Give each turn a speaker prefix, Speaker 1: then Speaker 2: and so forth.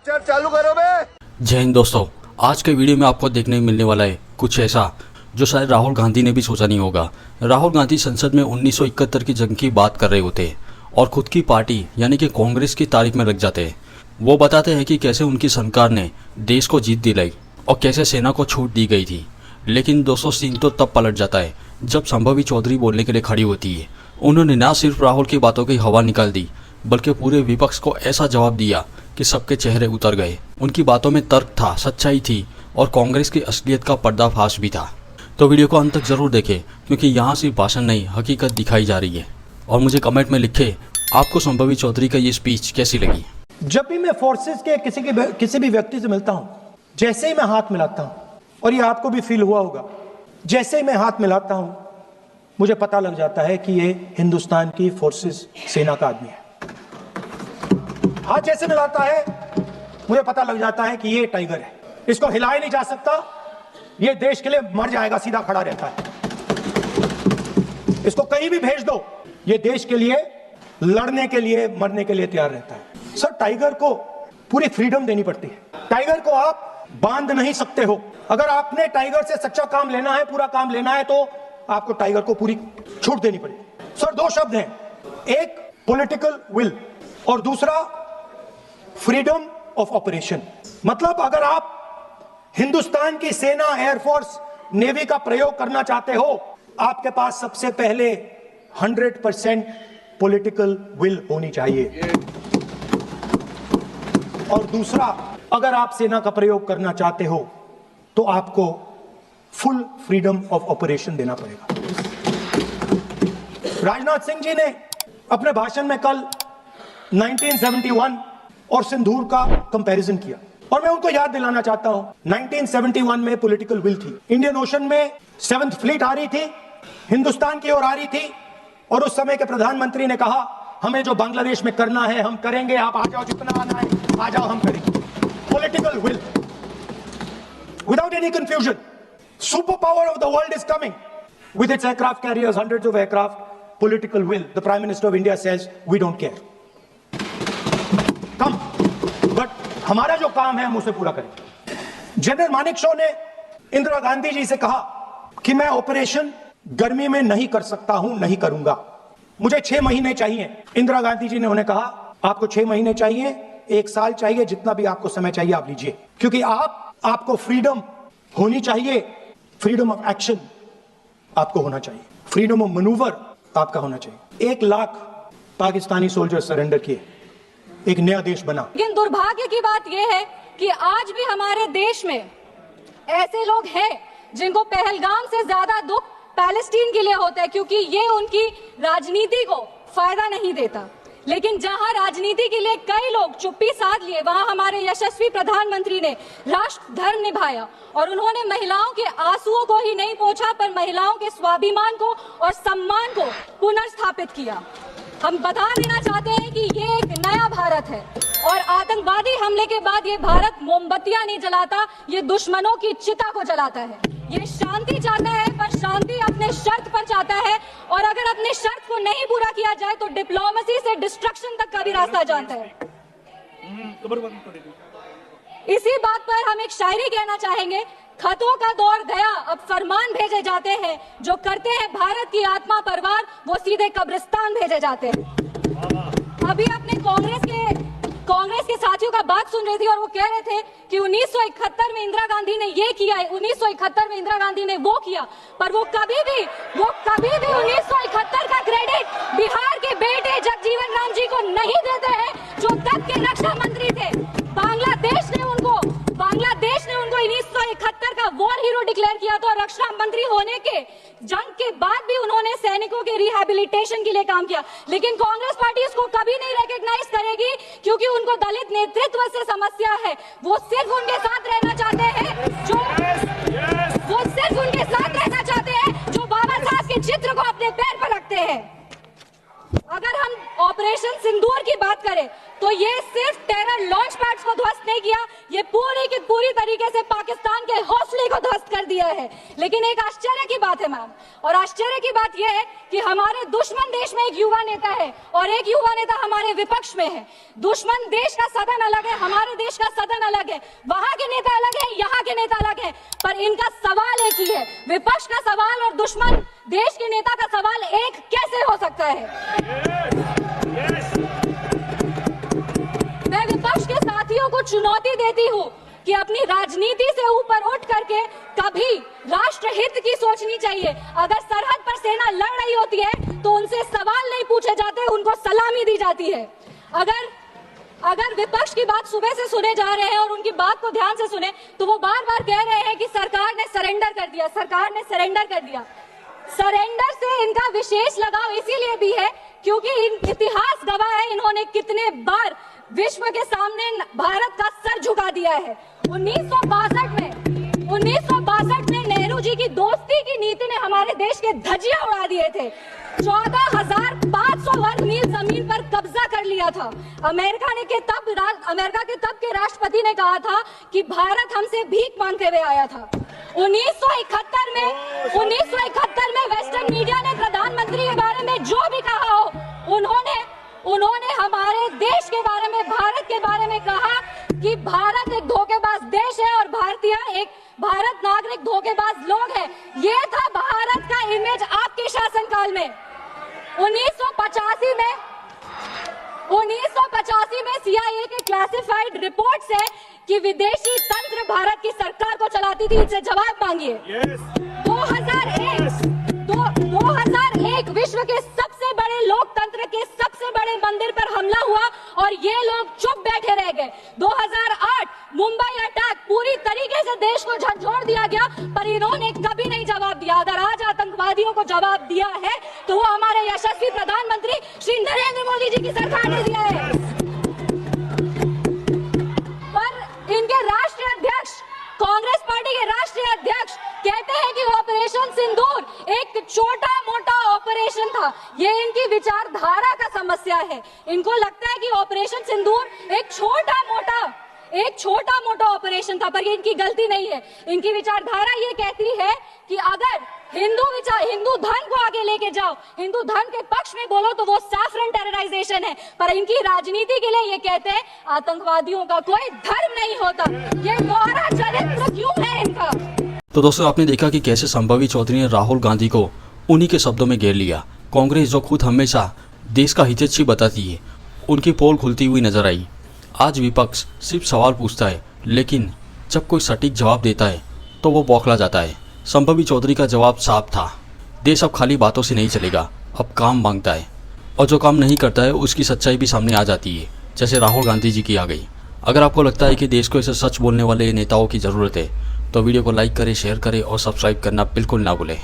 Speaker 1: Lecture चालू करो बे।
Speaker 2: जय हिंद दोस्तों, आज के वीडियो में आपको देखने मिलने वाला है कुछ ऐसा जो शायद राहुल गांधी ने भी सोचा नहीं होगा। राहुल गांधी संसद में 1971 की जंग की बात कर रहे होते और खुद की पार्टी यानी कि कांग्रेस की तारीफ में लग जाते हैं। वो बताते हैं कि कैसे उनकी सरकार ने देश को जीत दिलाई और कैसे सेना को छूट दी गई थी। लेकिन दोस्तों, सीन तो तब पलट जाता है जब संभवी चौधरी बोलने के लिए खड़ी होती है। उन्होंने न सिर्फ राहुल की बातों की हवा निकाल दी बल्कि पूरे विपक्ष को ऐसा जवाब दिया कि सबके चेहरे उतर गए। उनकी बातों में तर्क था, सच्चाई थी और कांग्रेस की असलियत का पर्दाफाश भी था। तो वीडियो को अंत तक जरूर देखें क्योंकि यहाँ सिर्फ भाषण नहीं, हकीकत दिखाई जा रही है। और मुझे कमेंट में लिखे आपको संभवी चौधरी का ये स्पीच कैसी लगी।
Speaker 3: जब भी मैं फोर्सेस के किसी भी व्यक्ति से मिलता हूं, जैसे ही मैं हाथ मिलाता हूं, और ये आपको भी फील हुआ होगा, जैसे ही मैं हाथ मिलाता हूं मुझे पता लग जाता है कि ये हिंदुस्तान की फोर्सेस सेना का आदमी है। हाथ जैसे मिलाता है मुझे पता लग जाता है कि ये टाइगर है, इसको हिलाया नहीं जा सकता, ये देश के लिए मर जाएगा, सीधा खड़ा रहता है। इसको कहीं भी भेज दो, ये देश के लिए लड़ने के लिए मरने के लिए तैयार रहता है। सर, टाइगर को पूरी फ्रीडम देनी पड़ती है। टाइगर को आप बांध नहीं सकते हो। अगर आपने टाइगर से सच्चा काम लेना है, पूरा काम लेना है, तो आपको टाइगर को पूरी छूट देनी पड़ेगी। सर, दो शब्द हैं, एक पॉलिटिकल विल और दूसरा फ्रीडम ऑफ ऑपरेशन। मतलब अगर आप हिंदुस्तान की सेना, एयरफोर्स, नेवी का प्रयोग करना चाहते हो, आपके पास सबसे पहले 100% पॉलिटिकल विल होनी चाहिए। और दूसरा, अगर आप सेना का प्रयोग करना चाहते हो तो आपको फुल फ्रीडम ऑफ ऑपरेशन देना पड़ेगा। राजनाथ सिंह जी ने अपने भाषण में कल 1971 और सिंदूर का कंपैरिजन किया और मैं उनको याद दिलाना चाहता हूं। 1971 में पॉलिटिकल विल थी, इंडियन ओशन में 7th फ्लीट आ रही थी, हिंदुस्तान की ओर आ रही थी और उस समय के प्रधानमंत्री ने कहा हमें जो बांग्लादेश में करना है हम करेंगे, आप आ जाओ, जितना आना है आ जाओ, हम करेंगे। Political will without any confusion. Super power of the world is coming with its aircraft carriers, hundreds of aircraft. Political will. The Prime Minister of India says we don't care. Come, but हमारा जो काम है हम उसे पूरा करेंगे। General Manekshaw ने इंदिरा गांधी जी से कहा कि मैं ऑपरेशन गर्मी में नहीं कर सकता हूं, नहीं करूंगा, मुझे 6 महीने चाहिए। इंदिरा गांधी जी ने उन्हें कहा आपको 6 महीने चाहिए, 1 साल चाहिए, जितना भी आपको समय चाहिए आप लीजिए, क्योंकि आपको फ्रीडम होनी चाहिए, फ्रीडम ऑफ एक्शन आपको होना चाहिए, फ्रीडम ऑफ मैनूवर आपका होना चाहिए। 1 लाख पाकिस्तानी सोल्जर सरेंडर किए, एक नया देश बना।
Speaker 4: लेकिन दुर्भाग्य की बात यह है कि आज भी हमारे देश में ऐसे लोग हैं जिनको पहलगाम से ज्यादा दुख पैलेस्टीन के लिए होता है, क्योंकि ये उनकी राजनीति को फायदा नहीं देता। लेकिन जहां राजनीति के लिए कई लोग चुप्पी साध लिए, वहां हमारे यशस्वी प्रधानमंत्री ने राष्ट्र धर्म निभाया और उन्होंने महिलाओं के आंसुओं को ही नहीं पोंछा पर महिलाओं के स्वाभिमान को और सम्मान को पुनर्स्थापित किया। हम बता देना चाहते हैं कि ये एक नया भारत है और आतंकवादी हमले के बाद ये भारत मोमबत्तियां नहीं जलाता, ये दुश्मनों की चिता को जलाता है। ये शांति चाहता है पर शांति अपने शर्त पर चाहता है और अगर अपने शर्त को नहीं पूरा किया जाए तो डिप्लोमेसी से डिस्ट्रक्शन तक का भी रास्ता जानता है। इसी बात पर हम एक शायरी कहना चाहेंगे, खतों का दौर गया अब फरमान भेजे जाते हैं, जो करते हैं भारत की आत्मा परवार वो सीधे कब्रिस्तान भेजे जाते हैं। अभी अपने कांग्रेस के साथियों का बात सुन रही थी और वो कह रहे थे कि 1971 में इंदिरा गांधी ने ये किया है, 1971 में इंदिरा गांधी ने वो किया, पर वो कभी भी 1971 का क्रेडिट बिहार के बेटे जगजीवन राम जी को नहीं देते हैं, जो तब के रक्षा मंत्री थे। बांग्लादेश ने उनको 1971 का वॉर हीरो डिक्लेयर किया था और रक्षा मंत्री होने के जंग के बाद भी उन्होंने सैनिकों के रिहैबिलिटेशन के लिए काम किया। लेकिन कांग्रेस पार्टी इसको कभी नहीं रिकॉग्नाइज करेगी क्योंकि उनको दलित नेतृत्व से समस्या है। वो सिर्फ उनके साथ रहना चाहते हैं जो बाबा साहब के चित्र को अपने पैर पर रखते हैं। अगर हम ऑपरेशन सिंदूर की बात करें तो ये सिर्फ टेरर लॉन्च पैड्स को को ध्वस्त नहीं किया, ये पूरी की पूरी तरीके से पाकिस्तान के हौसले को ध्वस्त कर दिया है। लेकिन एक आश्चर्य की बात है मैम, और आश्चर्य की बात यह है कि हमारे दुश्मन देश में एक युवा नेता है और एक युवा नेता हमारे विपक्ष में है। दुश्मन देश का सदन अलग है, हमारे देश का सदन अलग है, वहां के नेता अलग है, यहाँ के नेता अलग है, पर इनका सवाल एक ही है। विपक्ष का सवाल और दुश्मन देश के नेता का सवाल एक कैसे हो सकता है? मैं विपक्ष के साथियों को चुनौती देती हूँ कि अपनी राजनीति से ऊपर उठ करके कभी राष्ट्र हित की सोचनी चाहिए। अगर सरहद पर सेना लड़ रही होती है तो उनसे सवाल नहीं पूछे जाते, उनको सलामी दी जाती है। अगर विपक्ष की बात सुबह से सुने जा रहे हैं और उनकी बात को ध्यान से सुने तो वो बार बार कह रहे हैं कि सरकार ने सरेंडर कर दिया, सरकार ने सरेंडर कर दिया। सरेंडर से इनका विशेष लगाव इसीलिए भी है क्योंकि इतिहास गवाह है इन्होंने कितने बार विश्व के सामने भारत का सर झुका दिया है। 1962 में नेहरू जी की दोस्ती की नीति ने हमारे देश के धज्जियां उड़ा दिए थे। 14,500 वर्ग मील जमीन पर कब्जा कर लिया था। अमेरिका के तब के राष्ट्रपति ने कहा था कि भारत हमसे भीख मांगते हुए आया था। 1971 में वेस्टर्न मीडिया ने प्रधानमंत्री के बारे में जो भी कहा हो, उन्होंने हमारे देश के बारे में, भारत के बारे में कहा कि भारत एक धोखेबाज देश है और भारत नागरिक धोखेबाज लोग हैं। ये था भारत का इमेज आपके शासनकाल में। 1985 में CIA के क्लासिफाइड रिपोर्ट से कि विदेशी तंत्र भारत की सरकार को चलाती थी, इनसे जवाब मांगिए। 2001 विश्व के सबसे बड़े लोकतंत्र के सबसे बड़े मंदिर पर हमला हुआ और ये लोग चुप बैठे रह गए। 2008 मुंबई अटैक, पूरी तरीके से देश को झकझोर दिया गया, पर इन्होंने कभी नहीं जवाब दिया। अगर आज आतंकवादियों को जवाब दिया है तो वो हमारे यशस्वी प्रधानमंत्री श्री नरेंद्र मोदी जी की सरकार ने दिया है। पर इनके राष्ट्रीय अध्यक्ष, कांग्रेस पार्टी के राष्ट्रीय अध्यक्ष कहते हैं कि ऑपरेशन सिंदूर एक छोटा मोटा ऑपरेशन था। ये इनकी विचारधारा का समस्या है। इनको लगता है कि ऑपरेशन सिंदूर एक छोटा मोटा ऑपरेशन था, पर ये इनकी गलती नहीं है। इनकी विचारधारा ये कहती है कि अगर हिंदू धर्म को आगे लेके जाओ, हिंदू धर्म के पक्ष में बोलो तो वो सैफरन टेरराइजेशन है, पर इनकी राजनीति के लिए ये कहते हैं आतंकवादियों का कोई धर्म नहीं होता। ये दोहरा चरित्र क्यों है इनका?
Speaker 2: तो दोस्तों, आपने देखा कि कैसे संभावी चौधरी ने राहुल गांधी को उन्हीं के शब्दों में घेर लिया। कांग्रेस जो खुद हमेशा देश का हितैषी बताती है, उनकी पोल खुलती हुई नजर आई। आज विपक्ष सिर्फ सवाल पूछता है, लेकिन जब कोई सटीक जवाब देता है तो वो बौखला जाता है। संभावी चौधरी का जवाब साफ था, देश अब खाली बातों से नहीं चलेगा, अब काम मांगता है, और जो काम नहीं करता है उसकी सच्चाई भी सामने आ जाती है, जैसे राहुल गांधी जी की आ गई। अगर आपको लगता है कि देश को ऐसे सच बोलने वाले नेताओं की ज़रूरत है तो वीडियो को लाइक करें, शेयर करें और सब्सक्राइब करना बिल्कुल ना भूलें।